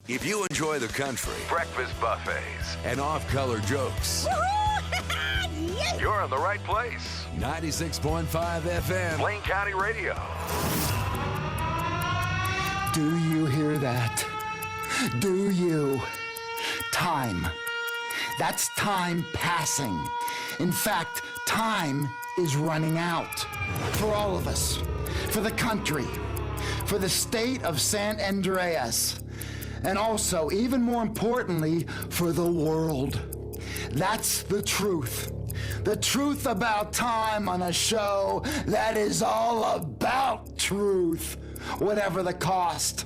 If you enjoy the country, breakfast buffets, and off-color jokes, Yes! you're in the right place. 96.5 FM. Blaine County Radio. Do you hear that? Do you? Time. That's time passing. In fact, time is running out. For all of us. For the country. For the state of San Andreas. And also, even more importantly, for the world. That's the truth. The truth about time on a show that is all about truth, whatever the cost.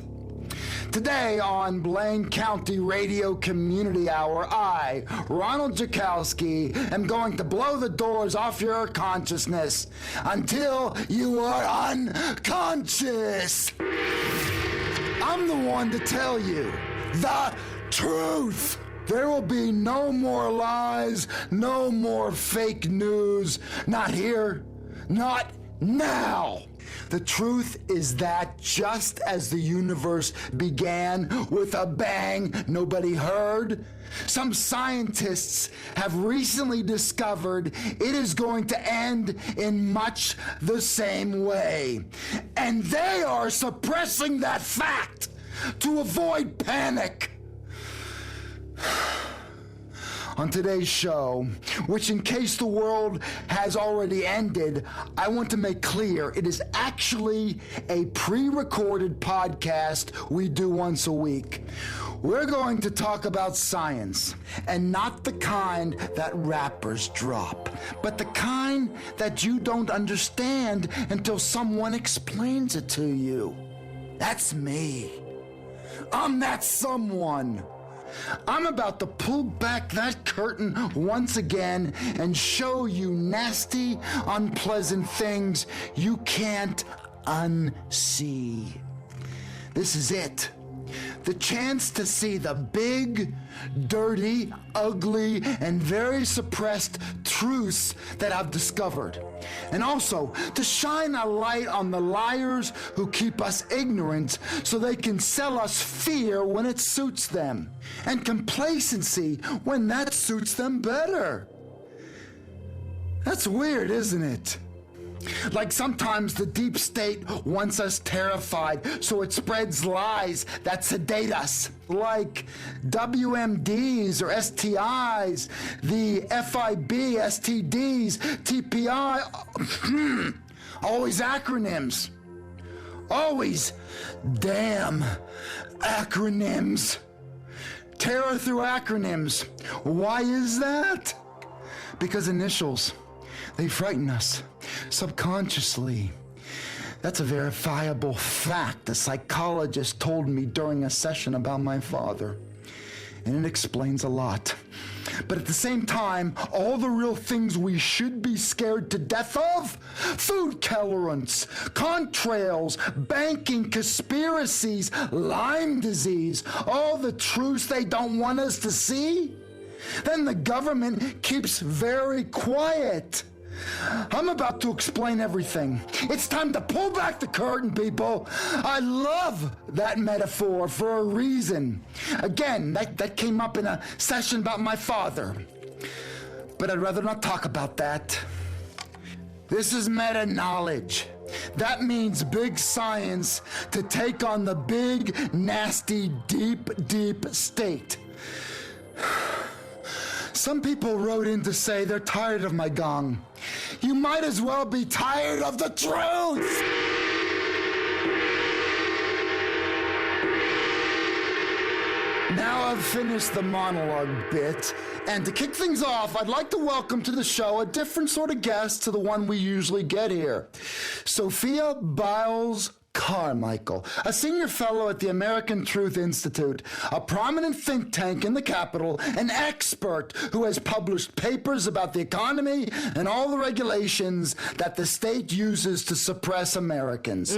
Today on Blaine County Radio Community Hour, I, Ronald Jakowski, am going to blow the doors off your consciousness until you are unconscious. I'm the one to tell you the truth. There will be no more lies, no more fake news. Not here, not now. The truth is that just as the universe began with a bang nobody heard, some scientists have recently discovered it is going to end in much the same way. And they are suppressing that fact to avoid panic. On today's show, which in case the world has already ended, I want to make clear it is actually a pre-recorded podcast we do once a week. We're going to talk about science, and not the kind that rappers drop, but the kind that you don't understand until someone explains it to you. That's me. I'm that someone. I'm about to pull back that curtain once again and show you nasty, unpleasant things you can't unsee. This is it. The chance to see the big, dirty, ugly, and very suppressed truths that I've discovered. And also to shine a light on the liars who keep us ignorant so they can sell us fear when it suits them, and complacency when that suits them better. That's weird, isn't it? Like sometimes the deep state wants us terrified, so it spreads lies that sedate us. Like WMDs or STIs, the FIB, STDs, TPI, always acronyms. Always damn acronyms. Terror through acronyms. Why is that? Because initials, they frighten us subconsciously. That's a verifiable fact a psychologist told me during a session about my father. And it explains a lot. But at the same time, all the real things we should be scared to death of, food colorants, contrails, banking conspiracies, Lyme disease, all the truths they don't want us to see, then the government keeps very quiet. I'm about to explain everything. It's time to pull back the curtain, people. I love that metaphor for a reason. Again, that came up in a session about my father. But I'd rather not talk about that. This is meta-knowledge. That means big science to take on the big, nasty, deep, deep state. Some people wrote in to say they're tired of my gong. You might as well be tired of the truth! Now I've finished the monologue bit, and to kick things off, I'd like to welcome to the show a different sort of guest to the one we usually get here. Sophia Biles Carmichael, a senior fellow at the American Truth Institute, a prominent think tank in the Capitol, an expert who has published papers about the economy and all the regulations that the state uses to suppress Americans.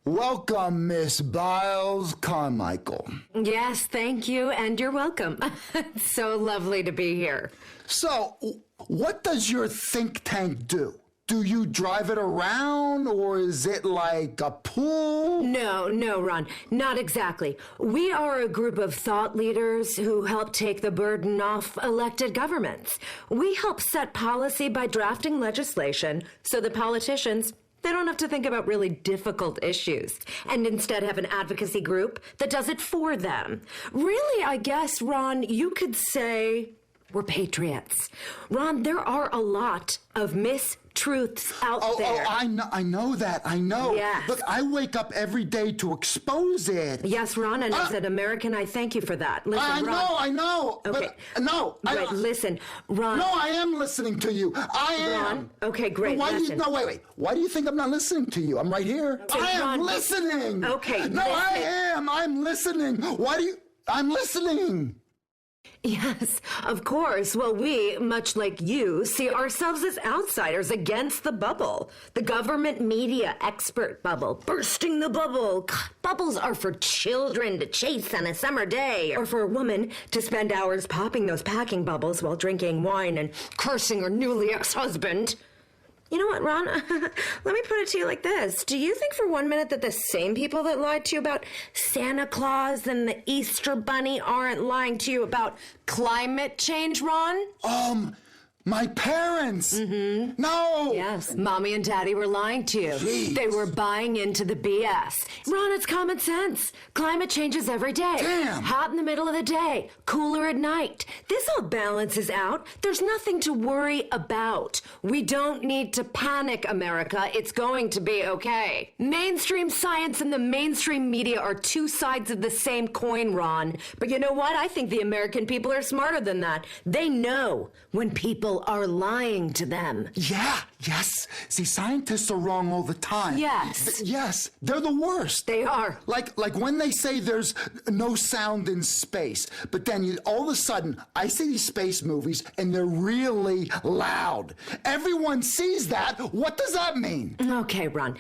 Welcome, Miss Biles Carmichael. Yes, thank you, and you're welcome. It's so lovely to be here. So, what does your think tank do? Do you drive it around, or is it like a pool? No, Ron, not exactly. We are a group of thought leaders who help take the burden off elected governments. We help set policy by drafting legislation so that politicians, they don't have to think about really difficult issues and instead have an advocacy group that does it for them. Really, I guess, Ron, you could say we're patriots. Ron, there are a lot of mistruths out there. I know that. I know. Yes. Look, I wake up every day to expose it. Yes, Ron, and as an American, I thank you for that. Listen, I know. Okay. But, no. Right, listen, Ron. No, I am listening to you. I am. Ron, okay, great. Wait. Why do you think I'm not listening to you? I'm right here. Okay, I am Ron, listening. Okay, No, listen. I am. I'm listening. I'm listening. Yes, of course. Well, we, much like you, see ourselves as outsiders against the bubble. The government media expert bubble. Bursting the bubble. God, bubbles are for children to chase on a summer day, or for a woman to spend hours popping those packing bubbles while drinking wine and cursing her newly ex-husband. You know what, Ron? Let me put it to you like this. Do you think for 1 minute that the same people that lied to you about Santa Claus and the Easter Bunny aren't lying to you about climate change, Ron? My parents. Mm-hmm. No. Yes, Mommy and Daddy were lying to you. Jeez. They were buying into the BS. Ron, it's common sense. Climate changes every day. Damn. Hot in the middle of the day, cooler at night. This all balances out. There's nothing to worry about. We don't need to panic, America. It's going to be okay. Mainstream science and the mainstream media are two sides of the same coin, Ron. But you know what? I think the American people are smarter than that. They know when people are lying to them. Yes. See, scientists are wrong all the time. Yes. Yes, they're the worst. They are. Like when they say there's no sound in space, but then all of a sudden I see these space movies and they're really loud. Everyone sees that. What does that mean? Okay, Ron.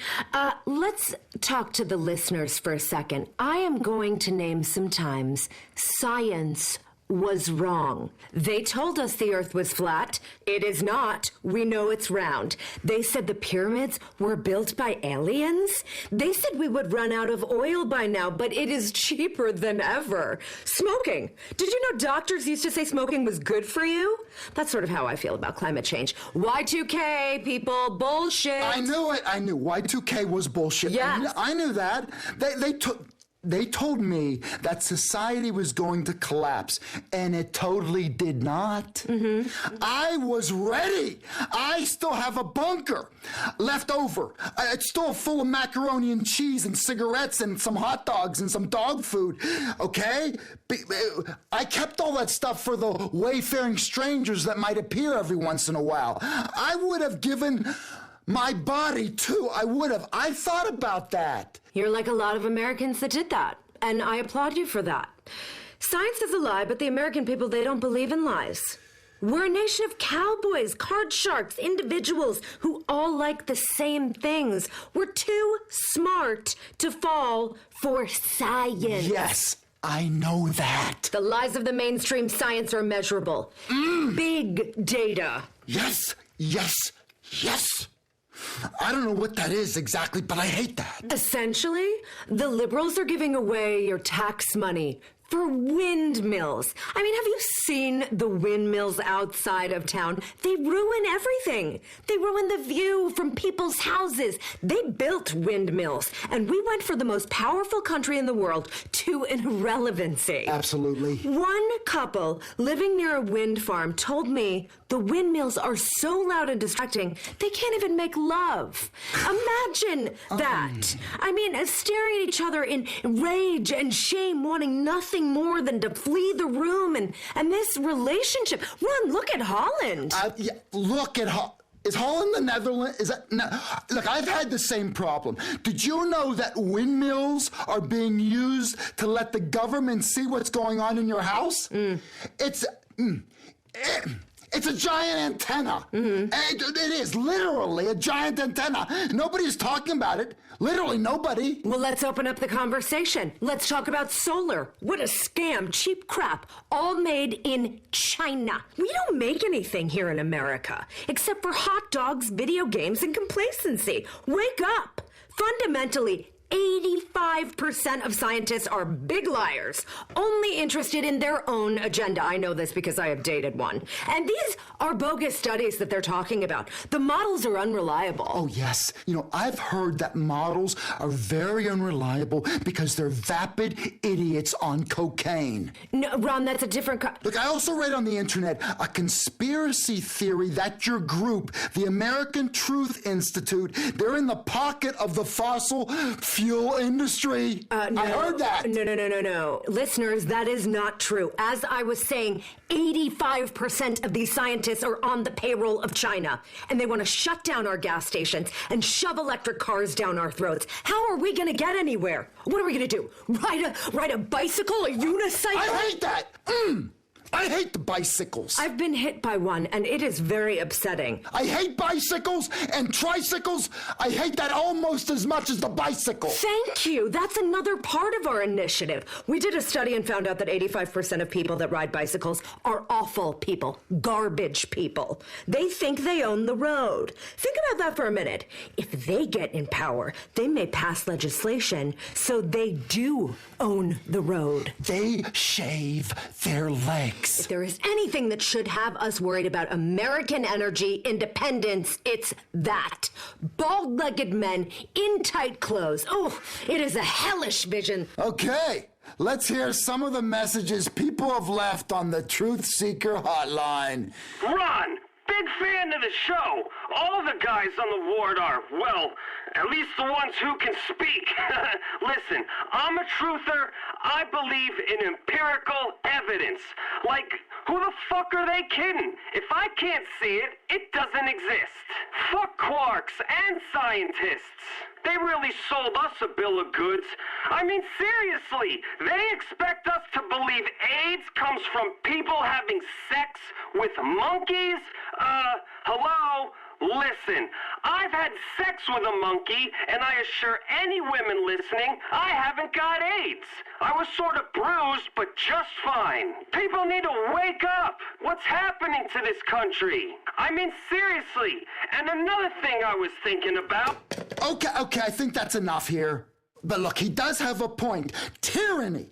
Let's talk to the listeners for a second. I am going to name some times science was wrong. They told us the earth was flat. It is not. We know it's round. They said the pyramids were built by aliens. They said we would run out of oil by now, but it is cheaper than ever. Smoking. Did you know doctors used to say smoking was good for you? That's sort of how I feel about climate change. Y2K, people, bullshit. I knew it. I knew Y2K was bullshit. Yes. I knew that. They told me that society was going to collapse, and it totally did not. Mm-hmm. I was ready. I still have a bunker left over. It's still full of macaroni and cheese and cigarettes and some hot dogs and some dog food, okay? I kept all that stuff for the wayfaring strangers that might appear every once in a while. I would have given my body, too. I would have. I thought about that. You're like a lot of Americans that did that, and I applaud you for that. Science is a lie, but the American people, they don't believe in lies. We're a nation of cowboys, card sharks, individuals who all like the same things. We're too smart to fall for science. Yes, I know that. The lies of the mainstream science are measurable. Big data. Yes. I don't know what that is exactly, but I hate that. Essentially, the liberals are giving away your tax money for windmills. I mean, have you seen the windmills outside of town? They ruin everything. They ruin the view from people's houses. They built windmills, and we went for the most powerful country in the world to irrelevancy. Absolutely. One couple living near a wind farm told me the windmills are so loud and distracting, they can't even make love. Imagine that. I mean, staring at each other in rage and shame, wanting nothing more than to flee the room and this relationship. Ron, look at Holland. Look at Holland. Is Holland the Netherlands? Is that no? Look, I've had the same problem. Did you know that windmills are being used to let the government see what's going on in your house? It's a giant antenna. Mm-hmm. It is literally a giant antenna. Nobody's talking about it. Literally nobody. Well, let's open up the conversation. Let's talk about solar. What a scam, cheap crap, all made in China. We don't make anything here in America, except for hot dogs, video games, and complacency. Wake up. Fundamentally, 85% of scientists are big liars, only interested in their own agenda. I know this because I have dated one. And these are bogus studies that they're talking about. The models are unreliable. Oh, yes. I've heard that models are very unreliable because they're vapid idiots on cocaine. No, Ron, that's a different... Look, I also read on the internet a conspiracy theory that your group, the American Truth Institute, they're in the pocket of the fossil fuel industry. No, I heard that. No. Listeners, that is not true. As I was saying, 85% of these scientists are on the payroll of China, and they want to shut down our gas stations and shove electric cars down our throats. How are we going to get anywhere? What are we going to do? Ride a bicycle, a unicycle? I hate that. I hate the bicycles. I've been hit by one, and it is very upsetting. I hate bicycles and tricycles. I hate that almost as much as the bicycle. Thank you. That's another part of our initiative. We did a study and found out that 85% of people that ride bicycles are awful people, garbage people. They think they own the road. Think about that for a minute. If they get in power, they may pass legislation so they do own the road. They shave their legs. If there is anything that should have us worried about American energy independence, it's that. Bald-legged men in tight clothes. Oh, it is a hellish vision. Okay, let's hear some of the messages people have left on the Truth Seeker hotline. Ron, big fan of the show. All the guys on the ward are, well, at least the ones who can speak. Listen, I'm a truther. I believe in empirical evidence. Like, who the fuck are they kidding? If I can't see it, it doesn't exist. Fuck quarks and scientists. They really sold us a bill of goods. I mean, seriously, they expect us to believe AIDS comes from people having sex with monkeys? Hello? Listen, I've had sex with a monkey, and I assure any women listening, I haven't got AIDS. I was sort of bruised, but just fine. People need to wake up. What's happening to this country? I mean, seriously. And another thing I was thinking about... Okay, I think that's enough here. But look, he does have a point. Tyranny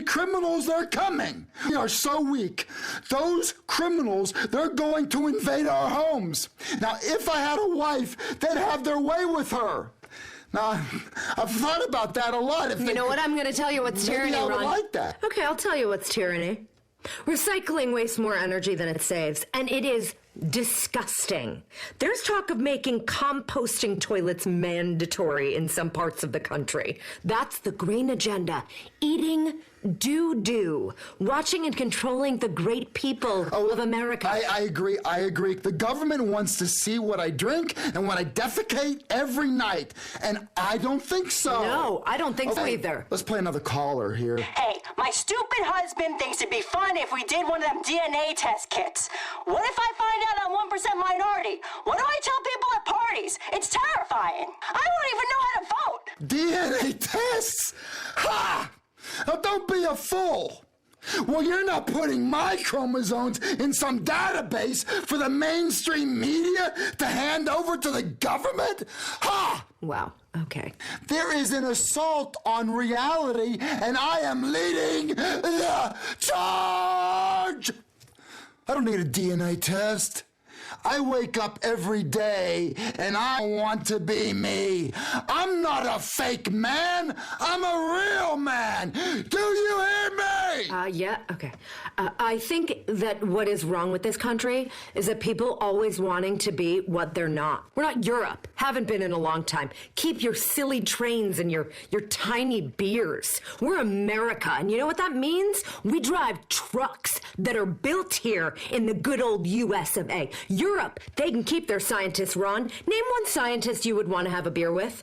criminals, they're coming. We are so weak. Those criminals, they're going to invade our homes. Now, if I had a wife, they'd have their way with her. Now, I've thought about that a lot. You know what? I'm going to tell you what's tyranny, Ron. Ron. I would like that. Okay, I'll tell you what's tyranny. Recycling wastes more energy than it saves, and it is disgusting. There's talk of making composting toilets mandatory in some parts of the country. That's the green agenda. Eating doo-doo. Watching and controlling the great people of America. I agree. The government wants to see what I drink and what I defecate every night. And I don't think so. No, I don't think so either. Let's play another caller here. Hey, my stupid husband thinks it'd be fun if we did one of them DNA test kits. What if I find out I'm 1% minority? What do I tell people at parties? It's terrifying. I won't even know how to vote. DNA tests? Ha! Now, don't be a fool. Well, you're not putting my chromosomes in some database for the mainstream media to hand over to the government? Ha! Wow, okay. There is an assault on reality, and I am leading the charge! I don't need a DNA test. I wake up every day and I want to be me. I'm not a fake man. I'm a real man. Do you hear me? Yeah, okay. I think that what is wrong with this country is that people always wanting to be what they're not. We're not Europe. Haven't been in a long time. Keep your silly trains and your tiny beers. We're America, and you know what that means? We drive trucks that are built here in the good old US of A. Europe, they can keep their scientists, Ron. Name one scientist you would want to have a beer with.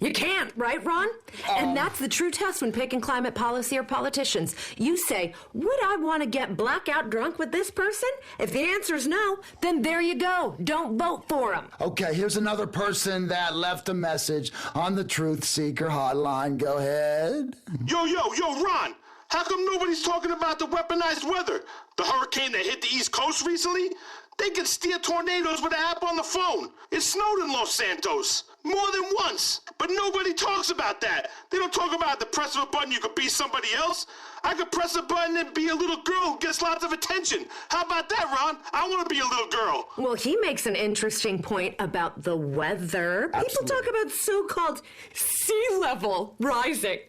You can't, right, Ron? And that's the true test when picking climate policy or politicians. You say, would I want to get blackout drunk with this person? If the answer is no, then there you go. Don't vote for him. Okay, here's another person that left a message on the Truth Seeker hotline. Go ahead. Yo, Ron! How come nobody's talking about the weaponized weather? The hurricane that hit the East Coast recently? They can steer tornadoes with an app on the phone. It snowed in Los Santos more than once, but nobody talks about that. They don't talk about the press of a button you could be somebody else. I could press a button and be a little girl who gets lots of attention. How about that, Ron? I want to be a little girl. Well, he makes an interesting point about the weather. Absolutely. People talk about so-called sea level rising.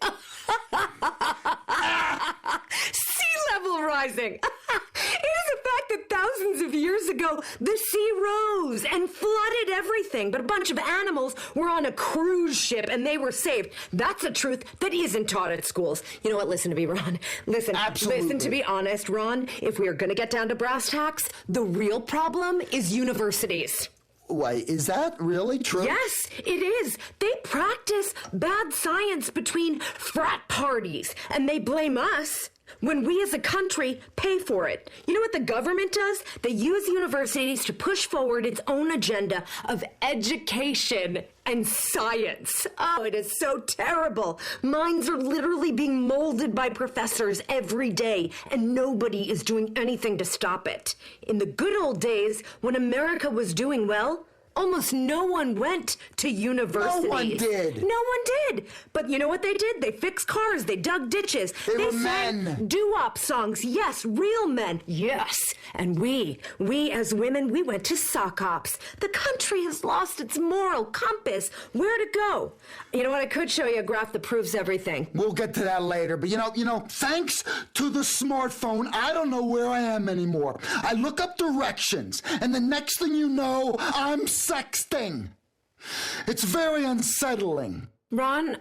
Sea level rising. It is a fact that thousands of years ago, the sea rose and flooded everything, but a bunch of animals were on a cruise ship and they were saved. That's a truth that isn't taught at schools. You know what? Listen to me, Ron. Listen. Absolutely. Listen to be honest, Ron. If we are going to get down to brass tacks, the real problem is universities. Wait, is that really true? Yes, it is. They practice bad science between frat parties, and they blame us when we as a country pay for it. You know what the government does? They use universities to push forward its own agenda of education and science. Oh, it is so terrible. Minds are literally being molded by professors every day, and nobody is doing anything to stop it. In the good old days, when America was doing well, almost no one went to universities. No one did. No one did. But you know what they did? They fixed cars. They dug ditches. They were sang men. doo-wop songs. Yes, real men. Yes. And we as women, we went to sock ops. The country has lost its moral compass. Where to go? You know what? I could show you a graph that proves everything. We'll get to that later. But you know, thanks to the smartphone, I don't know where I am anymore. I look up directions, and the next thing you know, I'm sexting. It's very unsettling. Ron,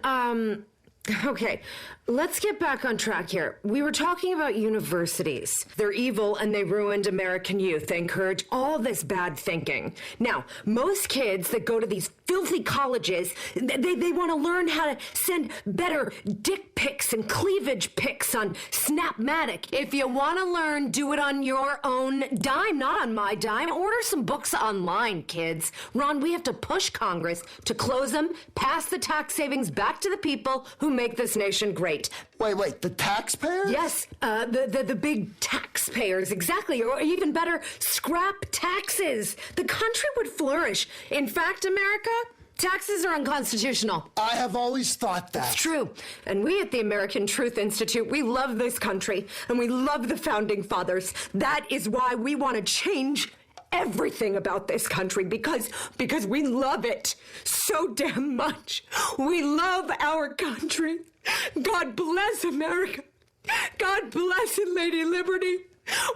okay, let's get back on track here. We were talking about universities. They're evil and they ruined American youth. They encourage all this bad thinking. Now, most kids that go to these filthy colleges, they want to learn how to send better dick pics and cleavage pics on Snapmatic. If you want to learn, do it on your own dime, not on my dime. Order some books online, kids. Ron, we have to push Congress to close them, pass the tax savings back to the people who make this nation great. Wait, the taxpayers? Yes, the big taxpayers, exactly. Or even better, scrap taxes. The country would flourish. In fact, America, taxes are unconstitutional. I have always thought that. It's true. And we at the American Truth Institute, we love this country and we love the founding fathers. That is why we want to change everything about this country because we love it so damn much. We love our country. God bless America. God bless it, Lady Liberty.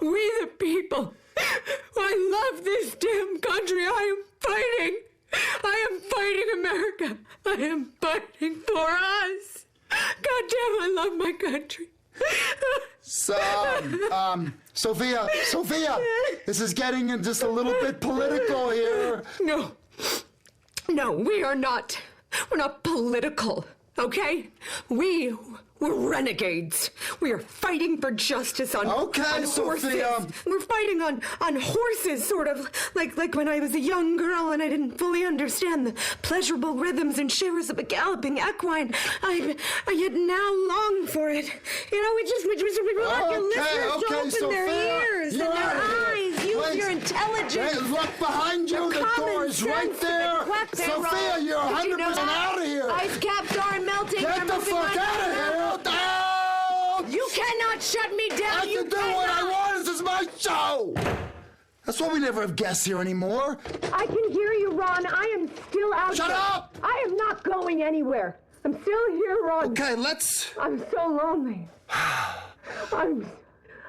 We the people. I love this damn country. I am fighting America. I am fighting for us. God damn, I love my country. Sophia, this is getting just a little bit political here. No, we are not. We're not political, okay? We're renegades. We are fighting for justice on horses. Sophia. We're fighting on horses, sort of like when I was a young girl and I didn't fully understand the pleasurable rhythms and shivers of a galloping equine. I yet now long for it. You know, we just want your listeners to open Sophia, their ears and their eyes. Use your intelligence. Hey, look behind you. The door is right there. Sophia, you're 100% out of here. Ice caps are melting. Get the fuck out of here. You cannot shut me down. I can do what I want. This is my show. That's why we never have guests here anymore. I can hear you, Ron. I am still out Shut there. up! I am not going anywhere. I'm still here, Ron. Okay, let's... I'm so lonely.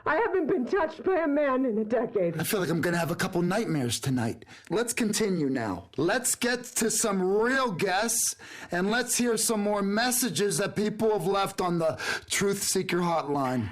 I haven't been touched by a man in a decade. I feel like I'm gonna have a couple nightmares tonight. Let's continue now. Let's get to some real guests, and let's hear some more messages that people have left on the Truth Seeker hotline.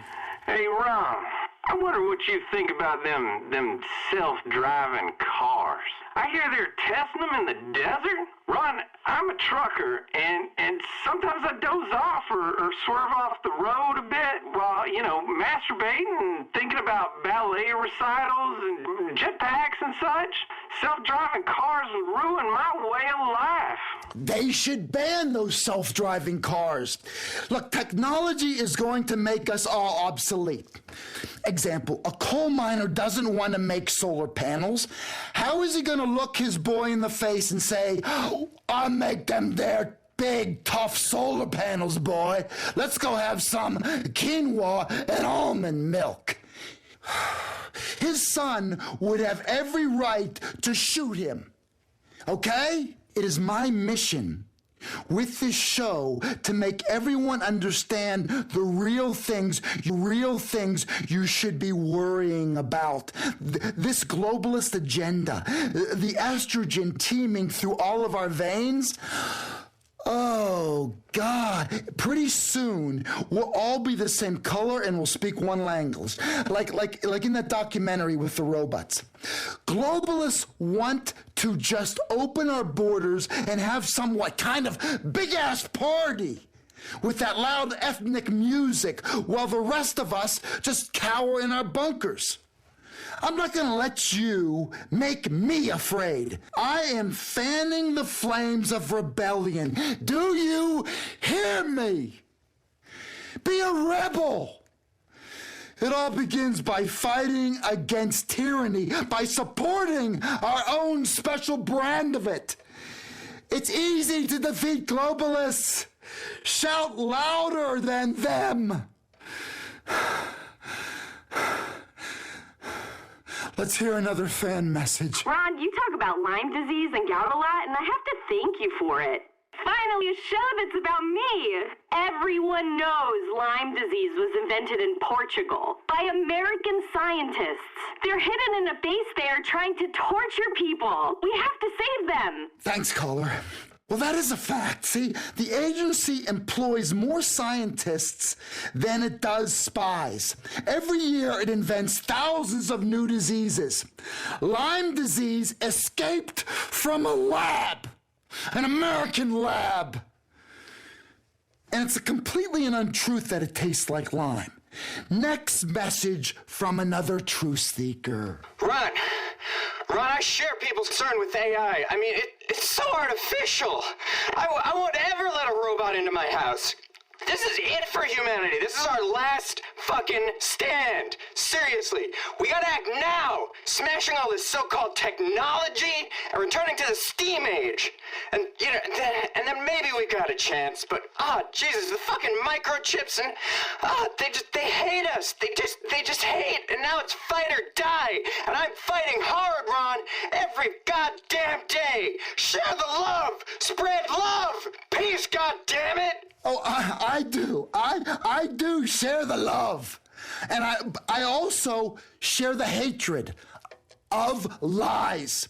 Hey, Ron, I wonder what you think about them self-driving cars. I hear they're testing them in the desert. Ron, I'm a trucker, and sometimes I doze off or swerve off the road a bit while, masturbating and thinking about ballet recitals and jetpacks and such. Self-driving cars would ruin my way of life. They should ban those self-driving cars. Look, technology is going to make us all obsolete. Example, a coal miner doesn't want to make solar panels. How is he going to look his boy in the face and say, I'll make them their big, tough solar panels, boy. Let's go have some quinoa and almond milk. His son would have every right to shoot him. Okay? It is my mission with this show to make everyone understand the real things you should be worrying about. This globalist agenda, the estrogen teeming through all of our veins. Oh, God. Pretty soon, we'll all be the same color and we'll speak one language. Like in that documentary with the robots. Globalists want to just open our borders and have some kind of big-ass party with that loud ethnic music while the rest of us just cower in our bunkers. I'm not going to let you make me afraid. I am fanning the flames of rebellion. Do you hear me? Be a rebel. It all begins by fighting against tyranny, by supporting our own special brand of it. It's easy to defeat globalists. Shout louder than them. Let's hear another fan message. Ron, you talk about Lyme disease and gout a lot, and I have to thank you for it. Finally, a show that's about me. Everyone knows Lyme disease was invented in Portugal by American scientists. They're hidden in a base there trying to torture people. We have to save them. Thanks, caller. Well, that is a fact. See, the agency employs more scientists than it does spies. Every year it invents thousands of new diseases. Lyme disease escaped from a lab, an American lab. And it's completely an untruth that it tastes like lime. Next message from another truth seeker. Ron, I share people's concern with AI. I mean, it's so artificial. I won't ever let a robot into my house. This is it for humanity. This is our last fucking stand. Seriously, we gotta act now. Smashing all this so-called technology and returning to the steam age. And, and then maybe we got a chance. But, Jesus, the fucking microchips and, they hate us. They just hate. And now it's fight or die. And I'm fighting hard, Ron, every goddamn day. Share the love. Spread love. Peace, goddammit. Oh, I do. I do share the love. And I also share the hatred of lies.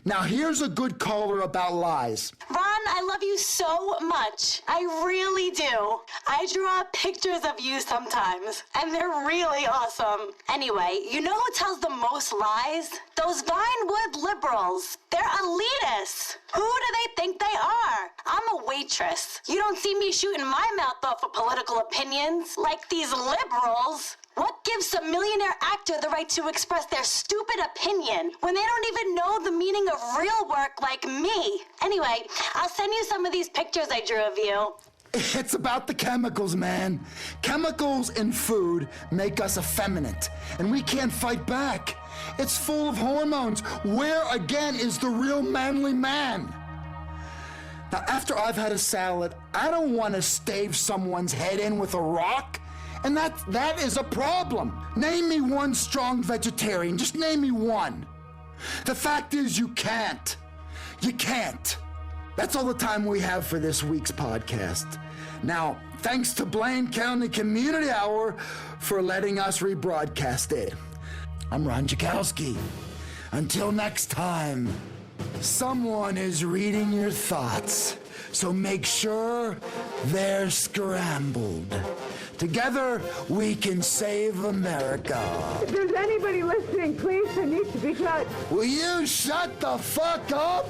Now, here's a good caller about lies. Ron, I love you so much. I really do. I draw pictures of you sometimes, and they're really awesome. Anyway, you know who tells the most lies? Those Vinewood liberals. They're elitists. Who do they think they are? I'm a waitress. You don't see me shooting my mouth off for political opinions like these liberals. What gives a millionaire actor the right to express their stupid opinion when they don't even know the meaning of real work like me? Anyway, I'll send you some of these pictures I drew of you. It's about the chemicals, man. Chemicals in food make us effeminate, and we can't fight back. It's full of hormones. Where, again, is the real manly man? Now, after I've had a salad, I don't want to stave someone's head in with a rock. And that is a problem. Name me one strong vegetarian. Just name me one. The fact is, you can't. You can't. That's all the time we have for this week's podcast. Now, thanks to Blaine County Community Hour for letting us rebroadcast it. I'm Ron Jakowski. Until next time, someone is reading your thoughts, so make sure they're scrambled. Together, we can save America. If there's anybody listening, please, I need to be shut. Will you shut the fuck up?